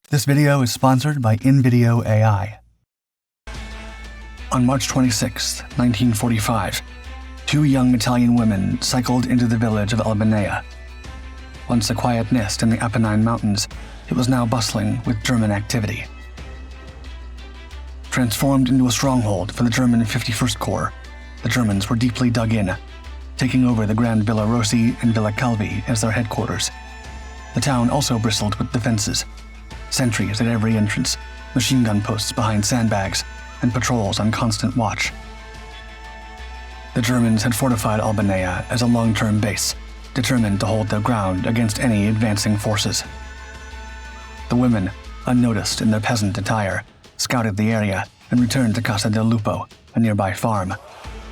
This video is sponsored by InVideo AI. On March 26, 1945, two young Italian women cycled into the village of Albinea. Once a quiet nest in the Apennine Mountains, it was now bustling with German activity. Transformed into a stronghold for the German 51st Corps, the Germans were deeply dug in, taking over the Grand Villa Rossi and Villa Calvi as their headquarters. The town also bristled with defenses, sentries at every entrance, machine gun posts behind sandbags, and patrols on constant watch. The Germans had fortified Albinea as a long-term base, determined to hold their ground against any advancing forces. The women, unnoticed in their peasant attire, scouted the area and returned to Casa del Lupo, a nearby farm,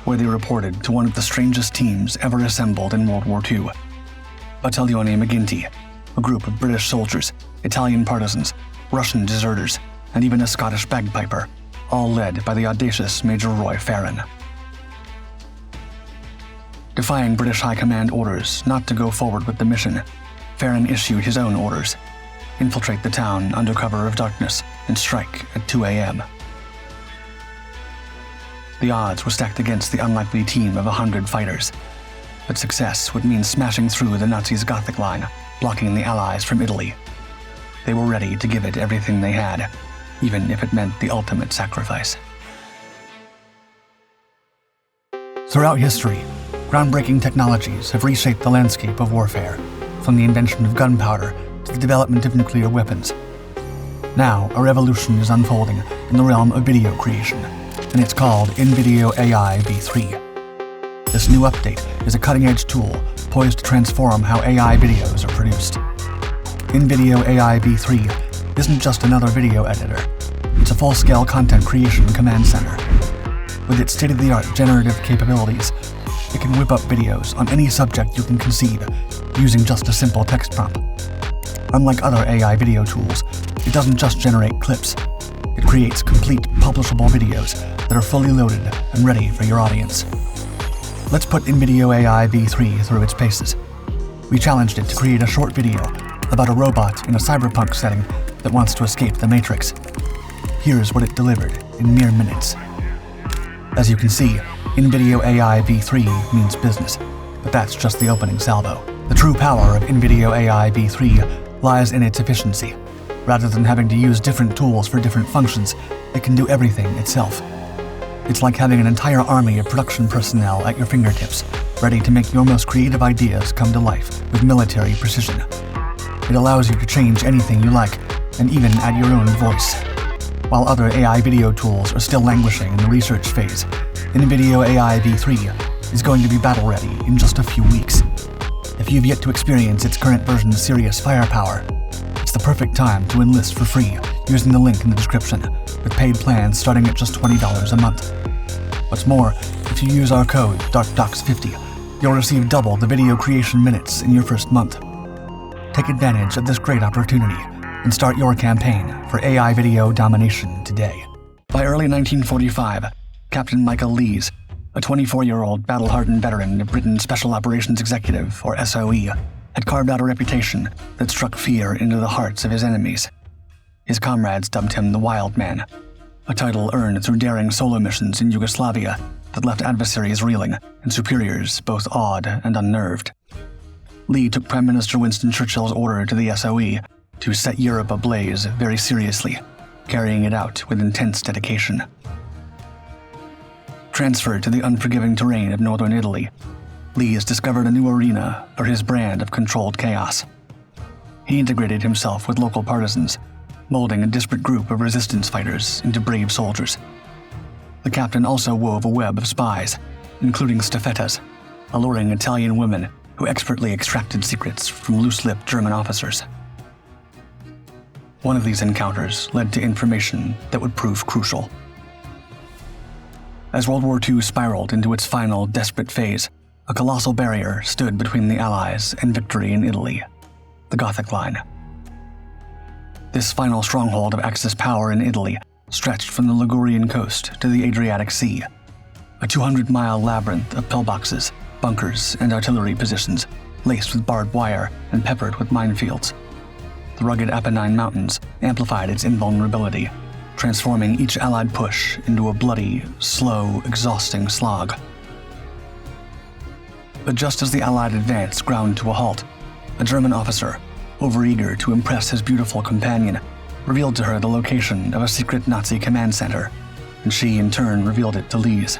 where they reported to one of the strangest teams ever assembled in World War II. Battaglione McGinty, a group of British soldiers, Italian partisans, Russian deserters, and even a Scottish bagpiper, all led by the audacious Major Roy Farran. Defying British High Command orders not to go forward with the mission, Farran issued his own orders: infiltrate the town under cover of darkness and strike at 2 a.m. The odds were stacked against the unlikely team of 100 fighters, but success would mean smashing through the Nazis' Gothic line, blocking the Allies from Italy. They were ready to give it everything they had, even if it meant the ultimate sacrifice. Throughout history, groundbreaking technologies have reshaped the landscape of warfare, from the invention of gunpowder to the development of nuclear weapons. Now, a revolution is unfolding in the realm of video creation, and it's called InVideo AI V3. This new update is a cutting-edge tool poised to transform how AI videos are produced. InVideo AI V3 isn't just another video editor. It's a full-scale content creation command center. With its state-of-the-art generative capabilities, it can whip up videos on any subject you can conceive using just a simple text prompt. Unlike other AI video tools, it doesn't just generate clips. It creates complete, publishable videos that are fully loaded and ready for your audience. Let's put InVideo AI V3 through its paces. We challenged it to create a short video about a robot in a cyberpunk setting that wants to escape the Matrix. Here's what it delivered in mere minutes. As you can see, InVideo AI V3 means business, but that's just the opening salvo. The true power of InVideo AI V3 lies in its efficiency. Rather than having to use different tools for different functions, it can do everything itself. It's like having an entire army of production personnel at your fingertips, ready to make your most creative ideas come to life with military precision. It allows you to change anything you like, and even add your own voice. While other AI video tools are still languishing in the research phase, InVideo AI V3 is going to be battle-ready in just a few weeks. If you've yet to experience its current version's serious firepower, it's the perfect time to enlist for free using the link in the description, with paid plans starting at just $20 a month. What's more, if you use our code DARKDOCS50, you'll receive double the video creation minutes in your first month. Take advantage of this great opportunity and start your campaign for AI video domination today. By early 1945, Captain Michael Lees, a 24-year-old battle-hardened veteran of Britain's Special Operations Executive, or SOE, had carved out a reputation that struck fear into the hearts of his enemies. His comrades dubbed him the Wild Man, a title earned through daring solo missions in Yugoslavia that left adversaries reeling and superiors both awed and unnerved. Lee took Prime Minister Winston Churchill's order to the SOE to set Europe ablaze very seriously, carrying it out with intense dedication. Transferred to the unforgiving terrain of northern Italy, Lee has discovered a new arena for his brand of controlled chaos. He integrated himself with local partisans, molding a disparate group of resistance fighters into brave soldiers. The captain also wove a web of spies, including staffettas, alluring Italian women who expertly extracted secrets from loose-lipped German officers. One of these encounters led to information that would prove crucial. As World War II spiraled into its final, desperate phase, a colossal barrier stood between the Allies and victory in Italy: the Gothic Line. This final stronghold of Axis power in Italy stretched from the Ligurian coast to the Adriatic Sea, a 200-mile labyrinth of pillboxes, bunkers, and artillery positions, laced with barbed wire and peppered with minefields. the rugged Apennine Mountains amplified its invulnerability, transforming each Allied push into a bloody, slow, exhausting slog. But just as the Allied advance ground to a halt, a German officer, overeager to impress his beautiful companion, revealed to her the location of a secret Nazi command center, and she in turn revealed it to Lise.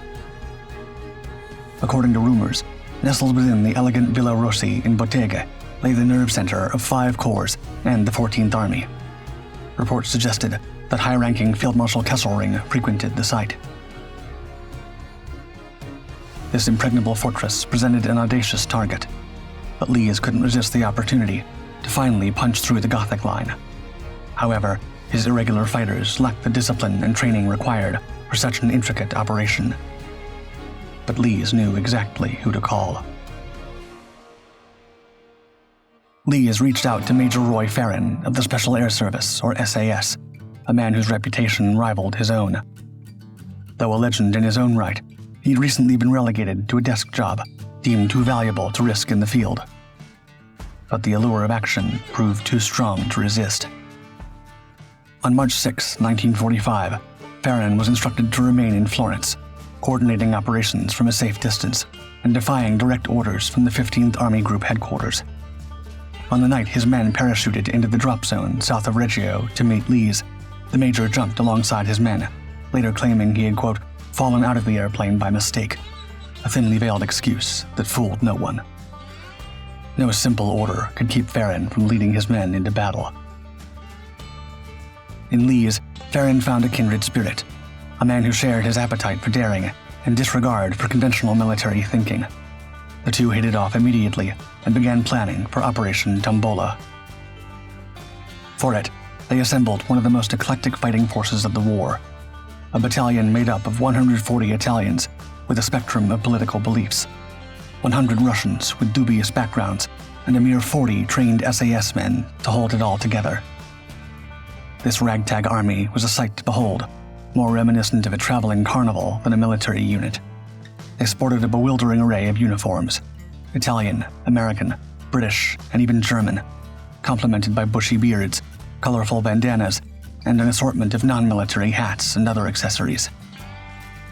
According to rumors, nestled within the elegant Villa Rossi in Bottega lay the nerve center of 5 corps and the 14th Army. Reports suggested that high-ranking Field Marshal Kesselring frequented the site. This impregnable fortress presented an audacious target, but Lise couldn't resist the opportunity to finally punch through the Gothic line. However, his irregular fighters lacked the discipline and training required for such an intricate operation. But Lise knew exactly who to call. Lise reached out to Major Roy Farran of the Special Air Service, or SAS, a man whose reputation rivaled his own. Though a legend in his own right, he'd recently been relegated to a desk job, deemed too valuable to risk in the field. But the allure of action proved too strong to resist. On March 6, 1945, Farran was instructed to remain in Florence, coordinating operations from a safe distance and defying direct orders from the 15th Army Group headquarters. On the night his men parachuted into the drop zone south of Reggio to meet Lise, the major jumped alongside his men, later claiming he had, quote, fallen out of the airplane by mistake, a thinly veiled excuse that fooled no one. No simple order could keep Farran from leading his men into battle. In Lise, Farran found a kindred spirit, a man who shared his appetite for daring and disregard for conventional military thinking. The two hit it off immediately and began planning for Operation Tombola. For it, they assembled one of the most eclectic fighting forces of the war, a battalion made up of 140 Italians with a spectrum of political beliefs, 100 Russians with dubious backgrounds, and a mere 40 trained SAS men to hold it all together. This ragtag army was a sight to behold, more reminiscent of a traveling carnival than a military unit. They sported a bewildering array of uniforms: Italian, American, British, and even German, complemented by bushy beards, colorful bandanas, and an assortment of non-military hats and other accessories.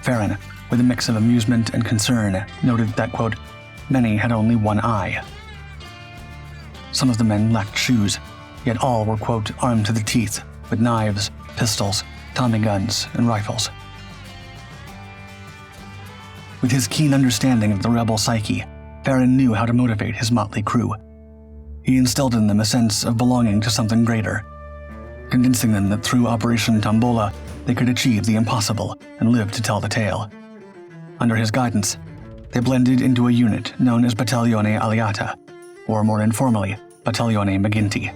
Farran, with a mix of amusement and concern, noted that, quote, many had only one eye. Some of the men lacked shoes, yet all were, quote, armed to the teeth with knives, pistols, Tommy guns, and rifles. With his keen understanding of the rebel psyche, Farran knew how to motivate his motley crew. He instilled in them a sense of belonging to something greater, convincing them that through Operation Tombola, they could achieve the impossible and live to tell the tale. Under his guidance, they blended into a unit known as Battaglione Alliata, or more informally, Battaglione McGinty.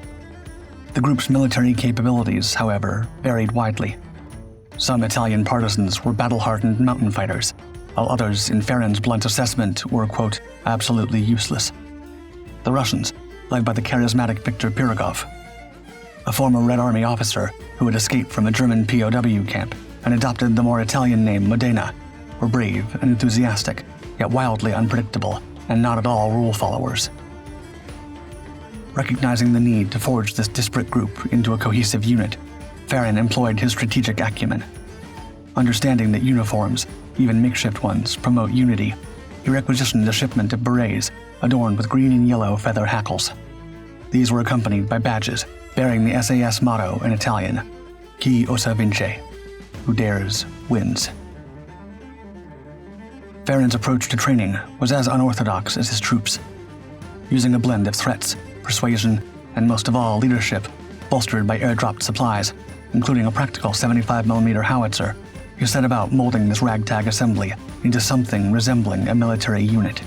The group's military capabilities, however, varied widely. Some Italian partisans were battle-hardened mountain fighters, while others, in Farran's blunt assessment, were, quote, absolutely useless. The Russians, led by the charismatic Viktor Pirogov, a former Red Army officer who had escaped from a German POW camp and adopted the more Italian name Modena, were brave and enthusiastic, yet wildly unpredictable and not at all rule followers. Recognizing the need to forge this disparate group into a cohesive unit, Farran employed his strategic acumen. Understanding that uniforms, even makeshift ones, promote unity, he requisitioned a shipment of berets adorned with green and yellow feather hackles. These were accompanied by badges bearing the SAS motto in Italian, Chi osa vince, who dares wins. Farran's approach to training was as unorthodox as his troops. Using a blend of threats, persuasion, and most of all leadership, bolstered by airdropped supplies, including a practical 75mm howitzer, he set about molding this ragtag assembly into something resembling a military unit.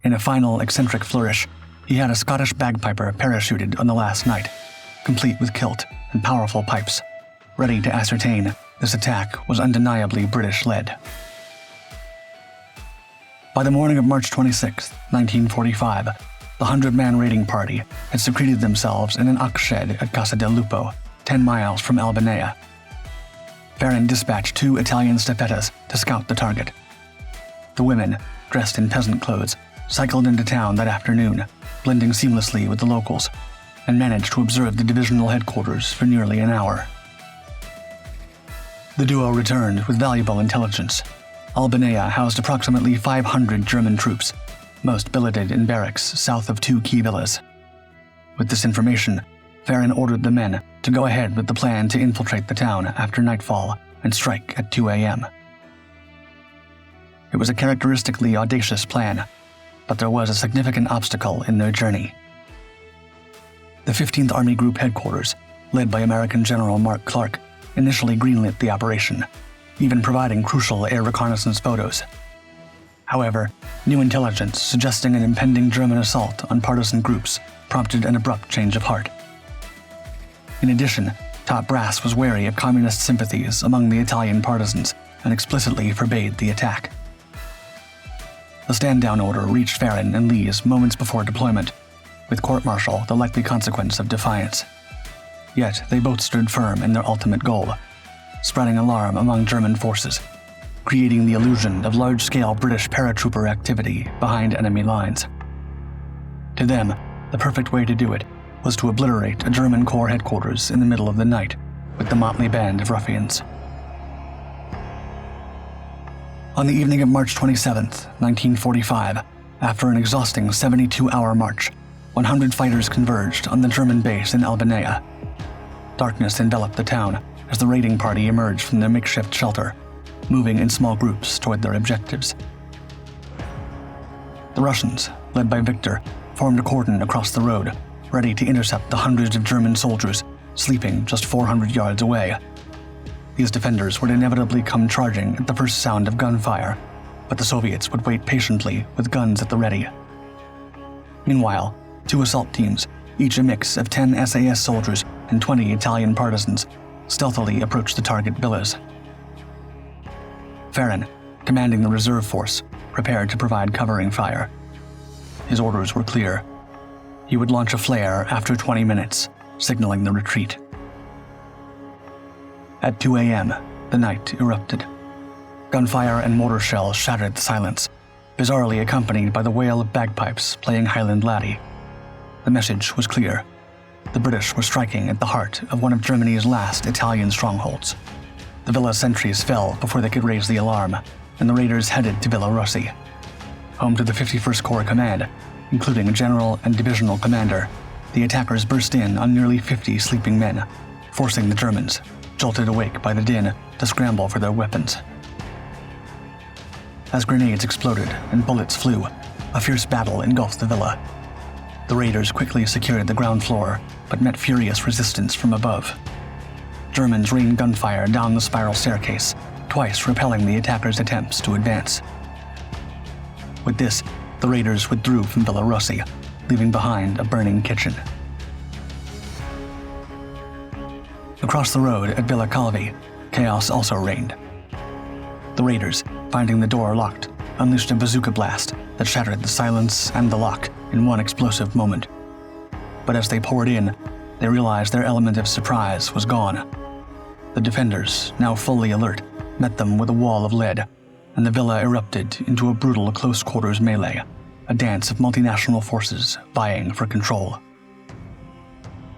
In a final eccentric flourish, he had a Scottish bagpiper parachuted on the last night, complete with kilt and powerful pipes, ready to ascertain this attack was undeniably British-led. By the morning of March 26, 1945, the 100-man raiding party had secreted themselves in an ox shed at Casa del Lupo, 10 miles from Albinea. Farran dispatched 2 Italian staffettas to scout the target. The women, dressed in peasant clothes, cycled into town that afternoon, blending seamlessly with the locals. and managed to observe the divisional headquarters for nearly an hour. The duo returned with valuable intelligence. Albinea housed approximately 500 German troops, most billeted in barracks south of 2 key villas. With this information, Farran ordered the men to go ahead with the plan to infiltrate the town after nightfall and strike at 2 a.m. It was a characteristically audacious plan, but there was a significant obstacle in their journey. The 15th Army Group headquarters, led by American General Mark Clark, initially greenlit the operation, even providing crucial air reconnaissance photos. However, new intelligence suggesting an impending German assault on partisan groups prompted an abrupt change of heart. In addition, top brass was wary of communist sympathies among the Italian partisans and explicitly forbade the attack. The stand-down order reached Farran and Lees moments before deployment, with court-martial the likely consequence of defiance. Yet they both stood firm in their ultimate goal, spreading alarm among German forces, creating the illusion of large-scale British paratrooper activity behind enemy lines. To them, the perfect way to do it was to obliterate a German corps headquarters in the middle of the night with the motley band of ruffians. On the evening of March 27, 1945, after an exhausting 72-hour march, 100 fighters converged on the German base in Albinea. Darkness enveloped the town as the raiding party emerged from their makeshift shelter, moving in small groups toward their objectives. The Russians, led by Victor, formed a cordon across the road, ready to intercept the hundreds of German soldiers sleeping just 400 yards away. These defenders would inevitably come charging at the first sound of gunfire, but the Soviets would wait patiently with guns at the ready. Meanwhile, 2 assault teams, each a mix of 10 SAS soldiers and 20 Italian partisans, stealthily approached the target villas. Farran, commanding the reserve force, prepared to provide covering fire. His orders were clear. He would launch a flare after 20 minutes, signaling the retreat. At 2 a.m., the night erupted. Gunfire and mortar shells shattered the silence, bizarrely accompanied by the wail of bagpipes playing Highland Laddie. The message was clear. The British were striking at the heart of one of Germany's last Italian strongholds. The villa sentries fell before they could raise the alarm, and the raiders headed to Villa Rossi. Home to the 51st Corps Command, including a general and divisional commander, the attackers burst in on nearly 50 sleeping men, forcing the Germans, jolted awake by the din, to scramble for their weapons. As grenades exploded and bullets flew, a fierce battle engulfed the villa. The raiders quickly secured the ground floor, but met furious resistance from above. Germans rained gunfire down the spiral staircase, twice repelling the attackers' attempts to advance. With this, the raiders withdrew from Villa Rossi, leaving behind a burning kitchen. Across the road at Villa Calvi, chaos also reigned. The raiders, finding the door locked, unleashed a bazooka blast that shattered the silence and the lock in one explosive moment. But as they poured in, they realized their element of surprise was gone. The defenders, now fully alert, met them with a wall of lead, and the villa erupted into a brutal close-quarters melee, a dance of multinational forces vying for control.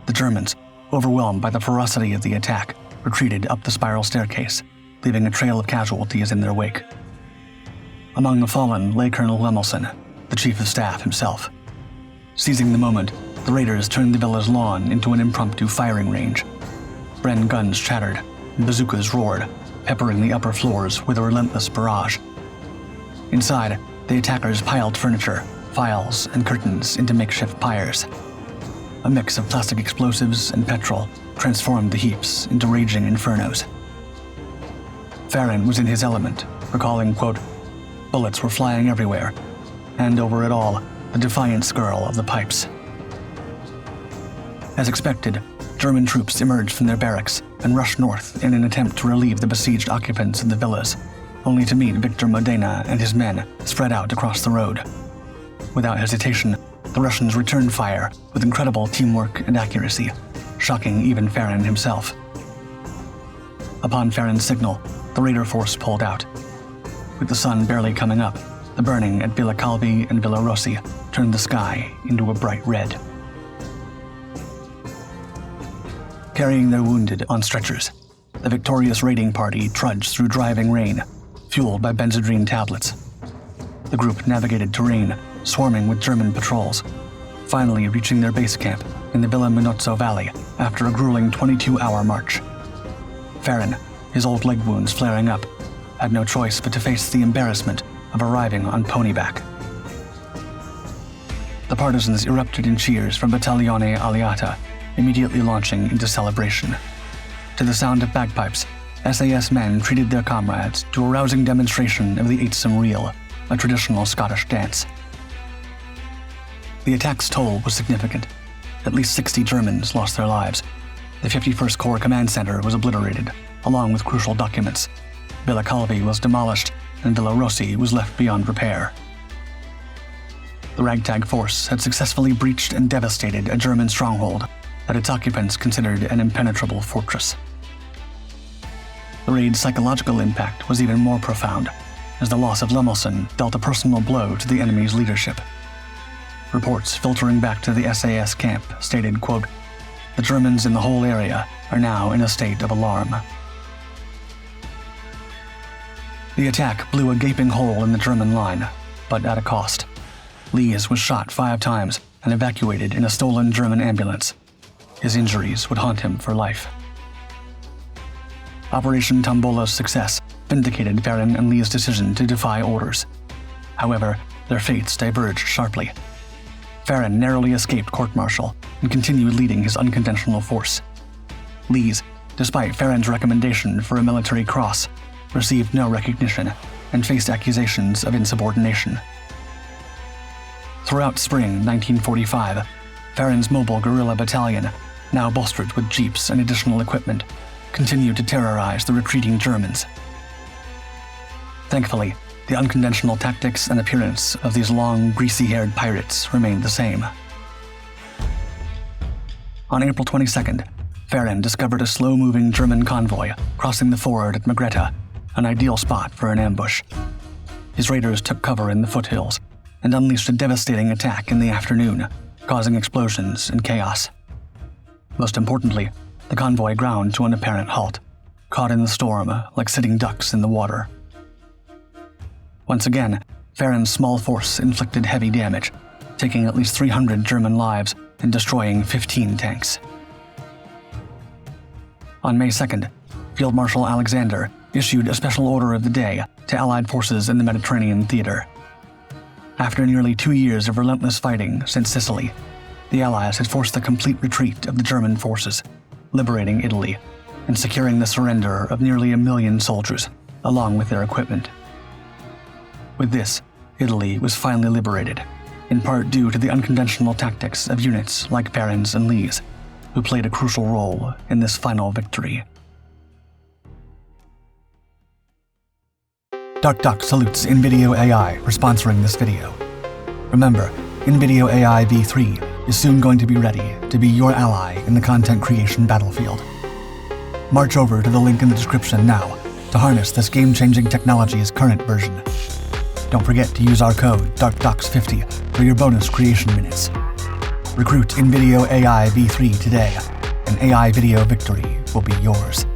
The Germans, overwhelmed by the ferocity of the attack, retreated up the spiral staircase, leaving a trail of casualties in their wake. Among the fallen lay Colonel Lemelson, the chief of staff himself. Seizing the moment, the raiders turned the villa's lawn into an impromptu firing range. Bren guns chattered, and bazookas roared, peppering the upper floors with a relentless barrage. Inside, the attackers piled furniture, files, and curtains into makeshift pyres. A mix of plastic explosives and petrol transformed the heaps into raging infernos. Farran was in his element, recalling, quote, "Bullets were flying everywhere, and over it all, the defiant skirl of the pipes." As expected, German troops emerged from their barracks and rushed north in an attempt to relieve the besieged occupants of the villas, only to meet Victor Modena and his men spread out across the road. Without hesitation, the Russians returned fire with incredible teamwork and accuracy, shocking even Farran himself. Upon Farran's signal, the raider force pulled out. With the sun barely coming up, the burning at Villa Calvi and Villa Rossi turned the sky into a bright red. Carrying their wounded on stretchers, the victorious raiding party trudged through driving rain, fueled by benzodrine tablets. The group navigated terrain swarming with German patrols, finally reaching their base camp in the Villa Minozzo Valley after a grueling 22-hour march. Farran, his old leg wounds flaring up, had no choice but to face the embarrassment of arriving on ponyback. The partisans erupted in cheers from Battaglione Aliata, immediately launching into celebration. To the sound of bagpipes, SAS men treated their comrades to a rousing demonstration of the Eightsome Reel, a traditional Scottish dance. The attack's toll was significant. At least 60 Germans lost their lives. The 51st Corps Command Center was obliterated, along with crucial documents. Villa Calvi was demolished, and Villa Rossi was left beyond repair. The ragtag force had successfully breached and devastated a German stronghold that its occupants considered an impenetrable fortress. The raid's psychological impact was even more profound, as the loss of Lemelson dealt a personal blow to the enemy's leadership. Reports filtering back to the SAS camp stated, quote, "The Germans in the whole area are now in a state of alarm." The attack blew a gaping hole in the German line, but at a cost. Lees was shot 5 times and evacuated in a stolen German ambulance. His injuries would haunt him for life. Operation Tombola's success vindicated Farran and Lee's decision to defy orders. However, their fates diverged sharply. Farran narrowly escaped court-martial and continued leading his unconventional force. Lees, despite Farran's recommendation for a military cross, received no recognition and faced accusations of insubordination. Throughout spring 1945, Farran's mobile guerrilla battalion, now bolstered with jeeps and additional equipment, continued to terrorize the retreating Germans. Thankfully, the unconventional tactics and appearance of these long, greasy-haired pirates remained the same. On April 22nd, Farran discovered a slow-moving German convoy crossing the ford at Magretta, an ideal spot for an ambush. His raiders took cover in the foothills and unleashed a devastating attack in the afternoon, causing explosions and chaos. Most importantly, the convoy ground to an apparent halt, caught in the storm like sitting ducks in the water. Once again, Farran's small force inflicted heavy damage, taking at least 300 German lives and destroying 15 tanks. On May 2nd, Field Marshal Alexander issued a special order of the day to Allied forces in the Mediterranean theater. After nearly 2 years of relentless fighting since Sicily, the Allies had forced the complete retreat of the German forces, liberating Italy and securing the surrender of nearly 1 million soldiers, along with their equipment. With this, Italy was finally liberated, in part due to the unconventional tactics of units like Farran's and Lee's, who played a crucial role in this final victory. DuckDuck salutes InVideo AI for sponsoring this video. Remember, InVideo AI v3 is soon going to be ready to be your ally in the content creation battlefield. March over to the link in the description now to harness this game-changing technology's current version. Don't forget to use our code DuckDucks50 for your bonus creation minutes. Recruit InVideo AI v3 today, and AI video victory will be yours.